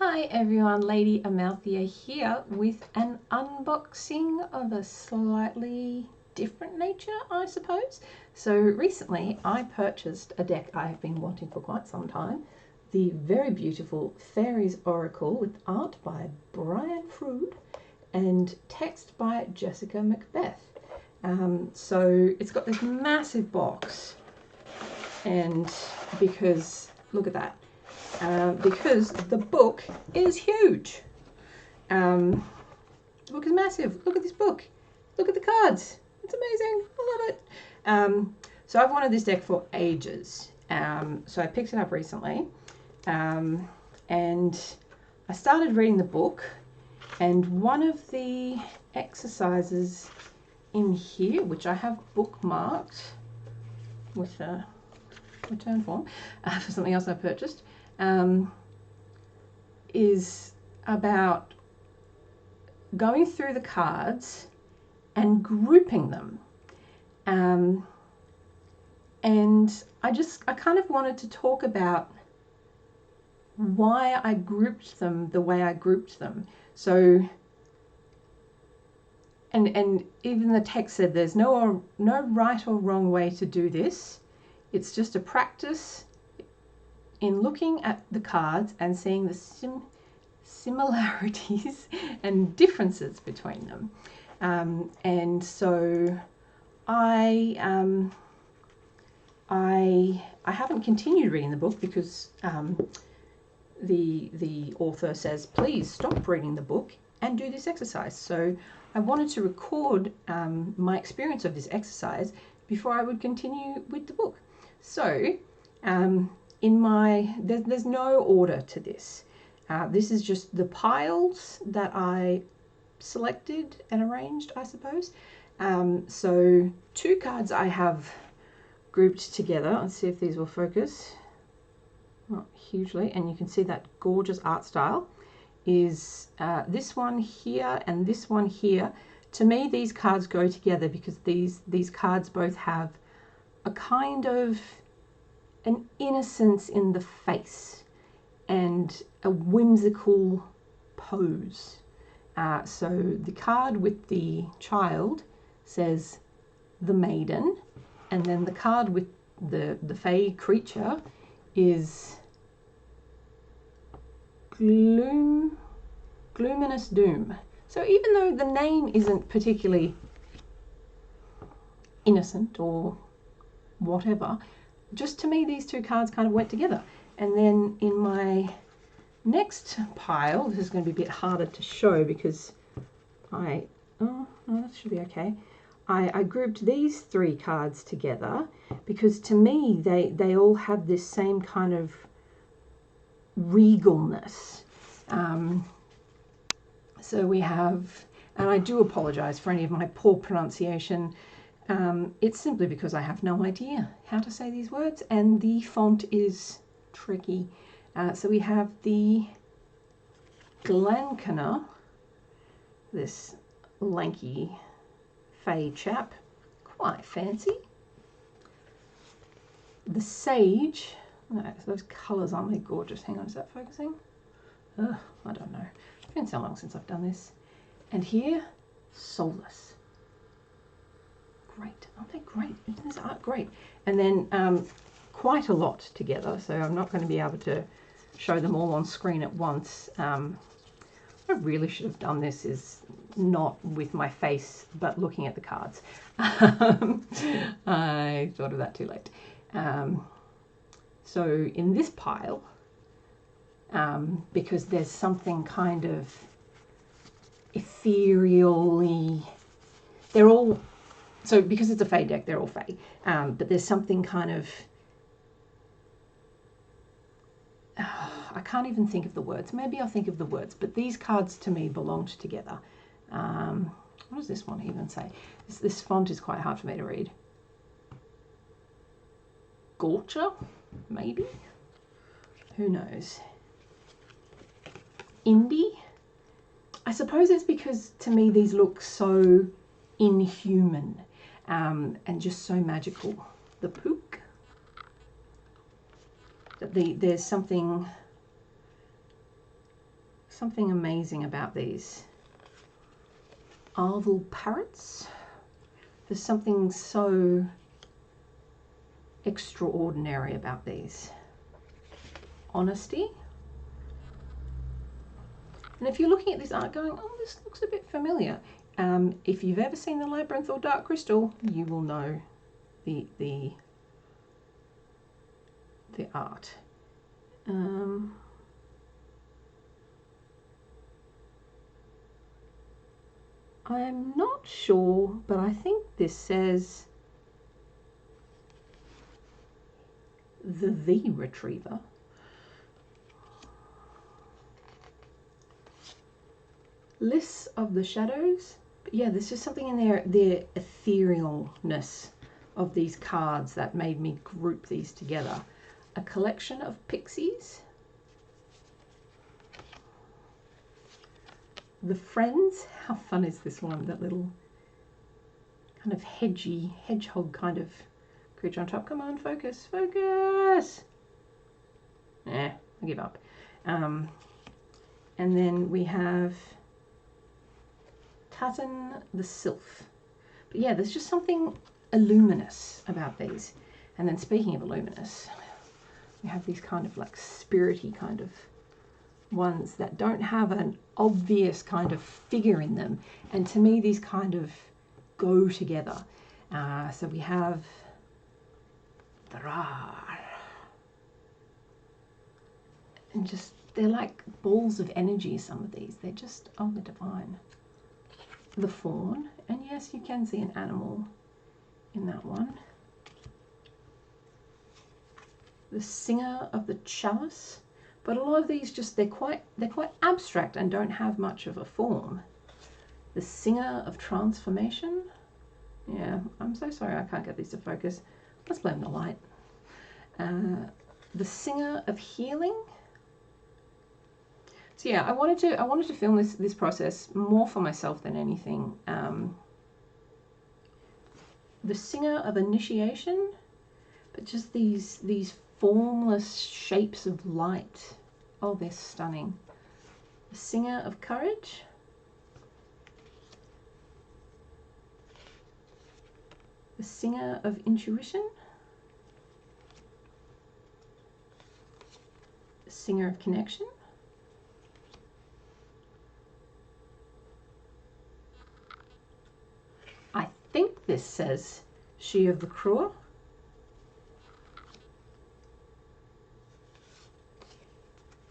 Hi everyone, Lady Amalthea here with an unboxing of a slightly different nature, I suppose. So recently I purchased a deck I have been wanting for quite some time, the very beautiful Faeries Oracle with art by Froud and text by Jessica Macbeth. So it's got this massive box, and because, look at that, because the book is huge. The book is massive. Look at this book. Look at the cards. It's amazing. I love it. So I've wanted this deck for ages. So I picked it up recently, and I started reading the book, and one of the exercises in here, which I have bookmarked with a return form for something else I purchased, is about going through the cards and grouping them. And I kind of wanted to talk about why I grouped them the way I grouped them. So, and even the text said there's no right or wrong way to do this. It's just a practice in looking at the cards and seeing the similarities and differences between them. And so I haven't continued reading the book because the author says, please stop reading the book and do this exercise. So I wanted to record my experience of this exercise before I would continue with the book. So there's no order to this. This is just the piles that I selected and arranged, I suppose. So 2 cards I have grouped together. Let's see if these will focus. Not hugely, and you can see that gorgeous art style is this one here and this one here. To me, these cards go together because these cards both have a kind of an innocence in the face and a whimsical pose. So the card with the child says the maiden, and then the card with the Fae creature is Gloom, Gloominous Doom. So even though the name isn't particularly innocent or whatever, just to me these 2 cards kind of went together. And then in my next pile, this is going to be a bit harder to show because oh no, that should be okay. I grouped these 3 cards together because to me they all have this same kind of regalness. So we have, and I do apologize for any of my poor pronunciation. It's simply because I have no idea how to say these words and the font is tricky. So we have the Glencanna, this lanky Fae chap, quite fancy. The Sage, those colours, aren't they gorgeous? Hang on, is that focusing? I don't know. It's been so long since I've done this. And here, Soulless. Great, aren't they great? Isn't this art great? And then quite a lot together, so I'm not going to be able to show them all on screen at once. I really should have done this is not with my face, but looking at the cards. I thought of that too late. So in this pile, because there's something kind of ethereally, they're all, so because it's a Fae deck, they're all Fae, but there's something kind of, I can't even think of the words. Maybe I'll think of the words, but these cards to me belonged together. What does this one even say? This font is quite hard for me to read. Gorcha, maybe? Who knows? Indie? I suppose it's because to me these look so inhuman and just so magical. The Pook. There's something something amazing about these. Arval parrots. There's something so extraordinary about these. Honesty. And if you're looking at this art going, oh, this looks a bit familiar. If you've ever seen the Labyrinth or Dark Crystal, you will know the art. I'm not sure, but I think this says the Retriever. Lists of the shadows. But yeah, there's just something in there, the etherealness of these cards that made me group these together. A collection of pixies. The Friends. How fun is this one? That little kind of hedgehog kind of creature on top. Come on, focus, focus. I give up. And then we have Tatton the Sylph. But yeah, there's just something illuminous about these. And then speaking of illuminous, we have these kind of like spirity kind of ones that don't have an obvious kind of figure in them. And to me, these kind of go together. So we have Thrar. And just, they're like balls of energy, some of these. They're just, oh, they're divine. The Fawn. And yes, you can see an animal in that one. The Singer of the Chalice. But a lot of these just, they're quite abstract and don't have much of a form. The Singer of Transformation. Yeah, I'm so sorry I can't get these to focus. Let's blame the light. The Singer of Healing. So yeah, I wanted to film this process more for myself than anything. The Singer of Initiation, but just these formless shapes of light. Oh, they're stunning. The Singer of Courage. The Singer of Intuition. The Singer of Connection. I think this says She of the Cruel.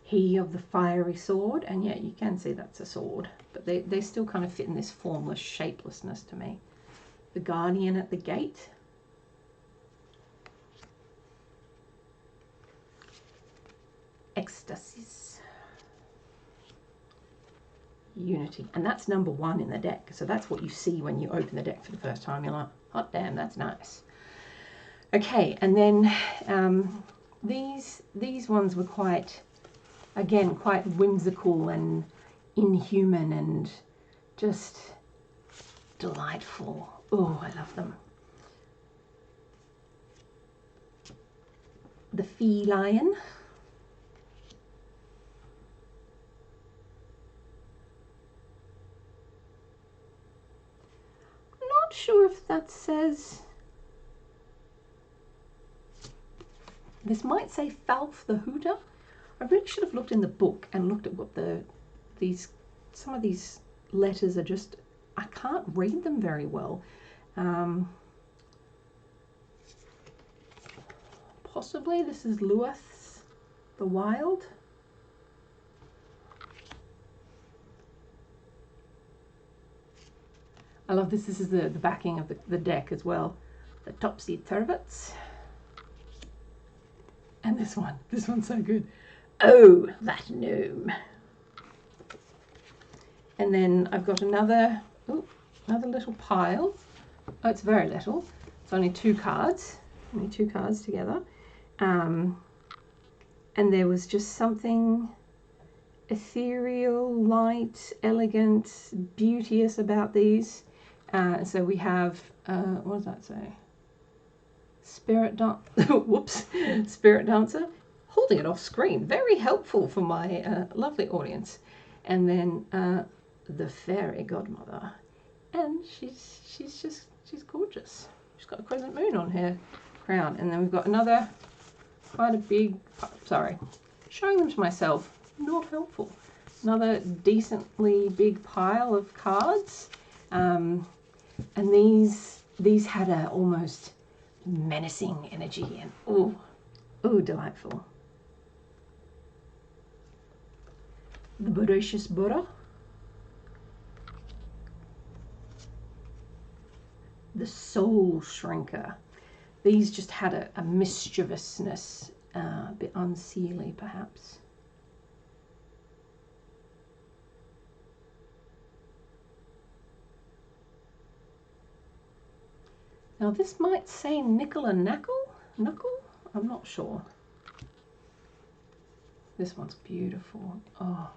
He of the Fiery Sword, and yeah, you can see that's a sword, but they still kind of fit in this formless shapelessness to me. The Guardian at the Gate. Ecstasies. Unity, and that's number 1 in the deck, so that's what you see when you open the deck for the first time. You're like, hot damn, that's nice. Okay, and then these ones were quite whimsical and inhuman and just delightful. Oh, I love them. The Feline. Not sure if that says, this might say Falf the Hooter. I really should have looked in the book and looked at what some of these letters are just, I can't read them very well. Possibly this is Luath the Wild. I love this. This is the backing of the deck as well. The Topsy Turvets. And this one's so good. Oh, that gnome. And then I've got another little pile. Oh, it's very little. It's only 2 cards. Only 2 cards together. And there was just something ethereal, light, elegant, beauteous about these. So we have, what does that say? Spirit Dancer. Holding it off screen. Very helpful for my lovely audience. And then the fairy godmother, and she's gorgeous. She's got a crescent moon on her crown. And then we've got another quite a big, sorry, showing them to myself, not helpful. Another decently big pile of cards, and these had a almost menacing energy, and ooh, delightful. The Voracious Buddha, the Soul Shrinker. These just had a mischievousness, a bit unseelie perhaps. Now this might say Nicola Knuckle? I'm not sure. This one's beautiful. Oh,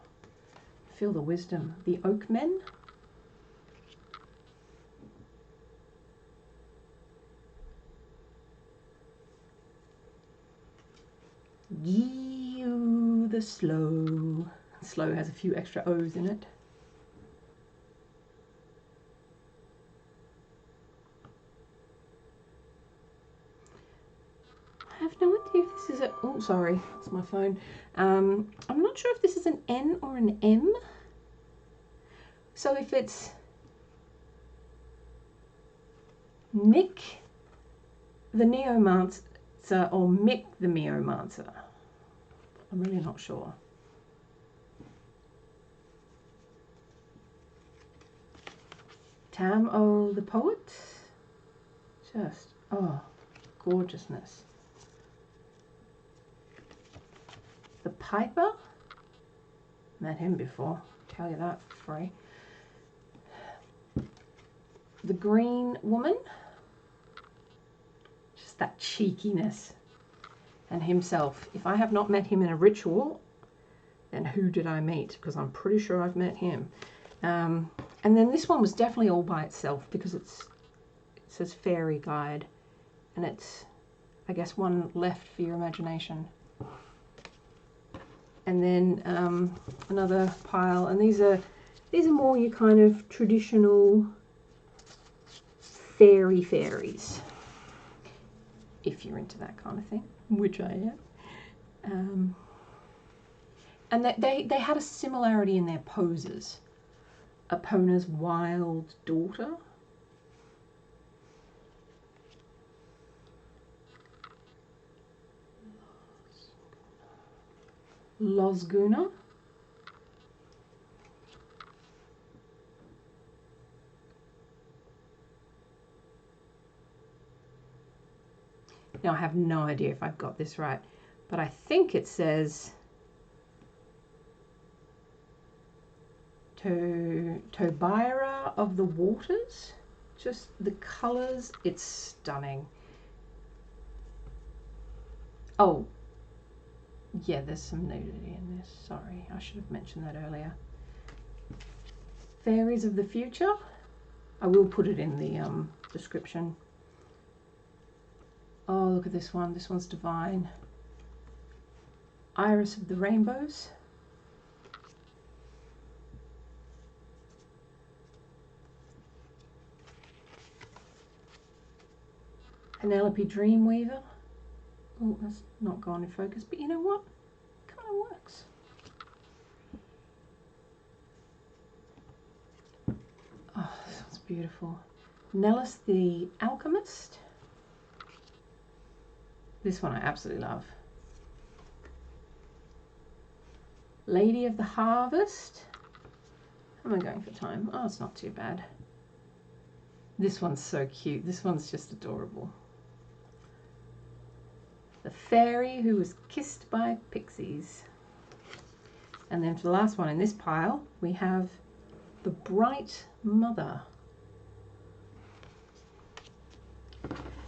feel the wisdom. The Oak Men. You the Slow. Slow has a few extra O's in it. I have no idea if this is a, oh sorry, that's my phone. I'm not sure if this is an N or an M. So if it's Nick the Neomancer or Mick the Neomancer, I'm really not sure. Tam-O the Poet, just, oh, gorgeousness. The Piper, met him before, tell you that for free. The Green Woman, just that cheekiness. And himself, if I have not met him in a ritual, then who did I meet? Because I'm pretty sure I've met him. And then this one was definitely all by itself because it says Fairy Guide, and it's, I guess, one left for your imagination. And then another pile, and these are more your kind of traditional fairies, if you're into that kind of thing, which I am. And they had a similarity in their poses. Epona's Wild Daughter. Losguna. Now I have no idea if I've got this right, but I think it says Tobira of the Waters. Just the colours, it's stunning. Oh, yeah, there's some nudity in this. Sorry, I should have mentioned that earlier. Fairies of the Future. I will put it in the description. Oh, look at this one. This one's divine. Iris of the Rainbows. Penelope Dreamweaver. Oh, that's not gone in focus, but you know what? It kind of works. Oh, this one's beautiful. Nellis the Alchemist. This one I absolutely love. Lady of the Harvest. How am I going for time? Oh, it's not too bad. This one's so cute. This one's just adorable. The Fairy Who Was Kissed by Pixies. And then for the last one in this pile, we have the Bright Mother.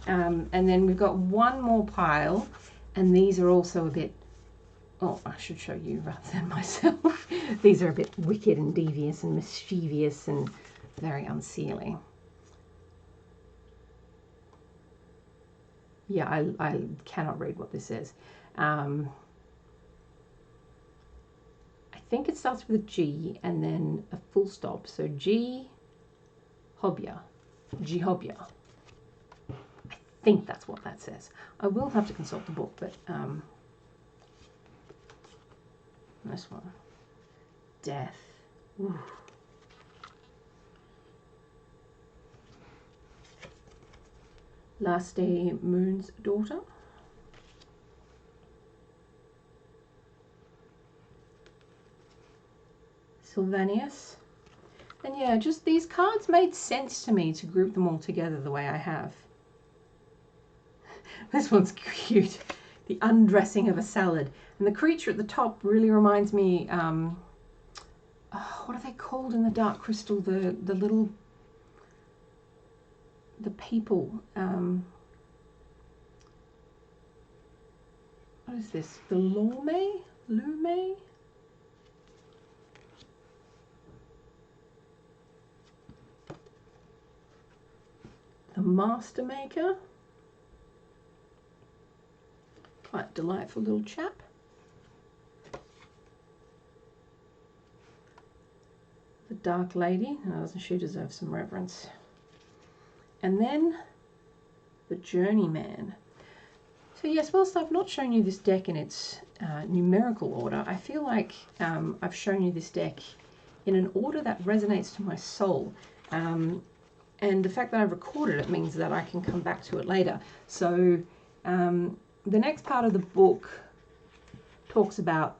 And then we've got one more pile, and these are also a bit, oh, I should show you rather than myself. These are a bit wicked and devious and mischievous and very unseelie. Yeah, I cannot read what this is. I think it starts with a G and then a full stop. So G Hobya. G Hobya. I think that's what that says. I will have to consult the book, but this one. Death. Ooh. Last Day Moon's Daughter. Sylvanus. And yeah, just these cards made sense to me to group them all together the way I have. This one's cute. The undressing of a salad. And the creature at the top really reminds me, what are they called in the Dark Crystal? The little, the people. What is this? The Lume? Lume? The Master Maker. Quite delightful little chap. The Dark Lady. Oh, doesn't she deserve some reverence? And then the Journeyman. So yes, whilst I've not shown you this deck in its numerical order, I feel like I've shown you this deck in an order that resonates to my soul. And the fact that I've recorded it means that I can come back to it later. So the next part of the book talks about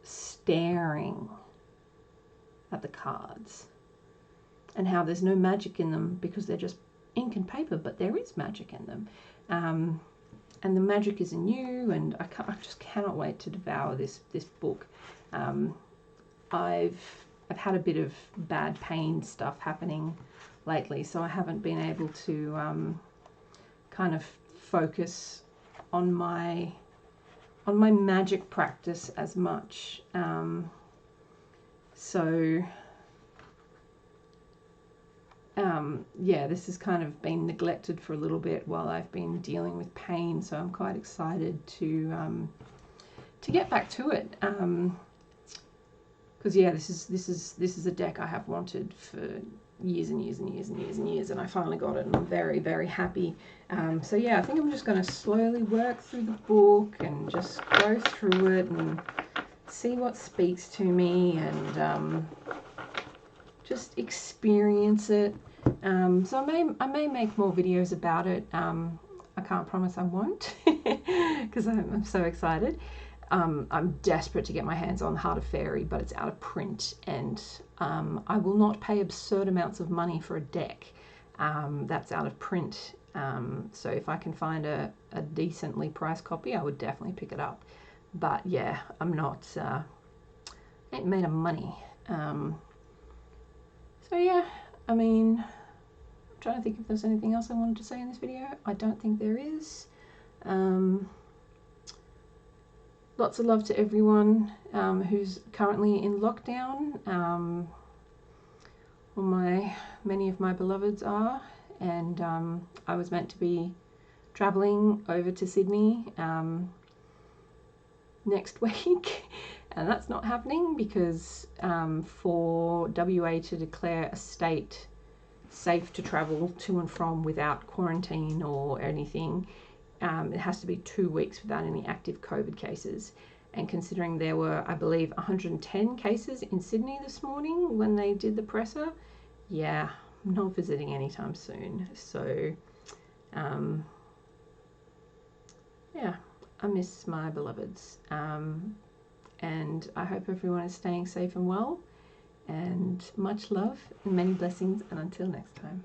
staring at the cards and how there's no magic in them because they're just ink and paper, but there is magic in them. And the magic is in you, and I just cannot wait to devour this book. I've had a bit of bad pain stuff happening lately, so I haven't been able to kind of focus on my magic practice as much. Yeah, this has kind of been neglected for a little bit while I've been dealing with pain, so I'm quite excited to get back to it. Because yeah, this is a deck I have wanted for years and years and years and years and years, and I finally got it, and I'm very, very happy. So yeah, I think I'm just going to slowly work through the book and just go through it and see what speaks to me, and just experience it. So I may make more videos about it. I can't promise I won't because I'm so excited. I'm desperate to get my hands on Heart of Faerie, but it's out of print, and I will not pay absurd amounts of money for a deck that's out of print. So if I can find a decently priced copy, I would definitely pick it up. But yeah, I'm not, ain't made of money. So yeah, I mean, I'm trying to think if there's anything else I wanted to say in this video. I don't think there is. Lots of love to everyone who's currently in lockdown. Many of my beloveds are, and I was meant to be traveling over to Sydney next week, and that's not happening because for WA to declare a state safe to travel to and from without quarantine or anything, it has to be 2 weeks without any active COVID cases. And considering there were, I believe, 110 cases in Sydney this morning when they did the presser, yeah, I'm not visiting anytime soon. So, yeah, I miss my beloveds. And I hope everyone is staying safe and well. And much love and many blessings. And until next time.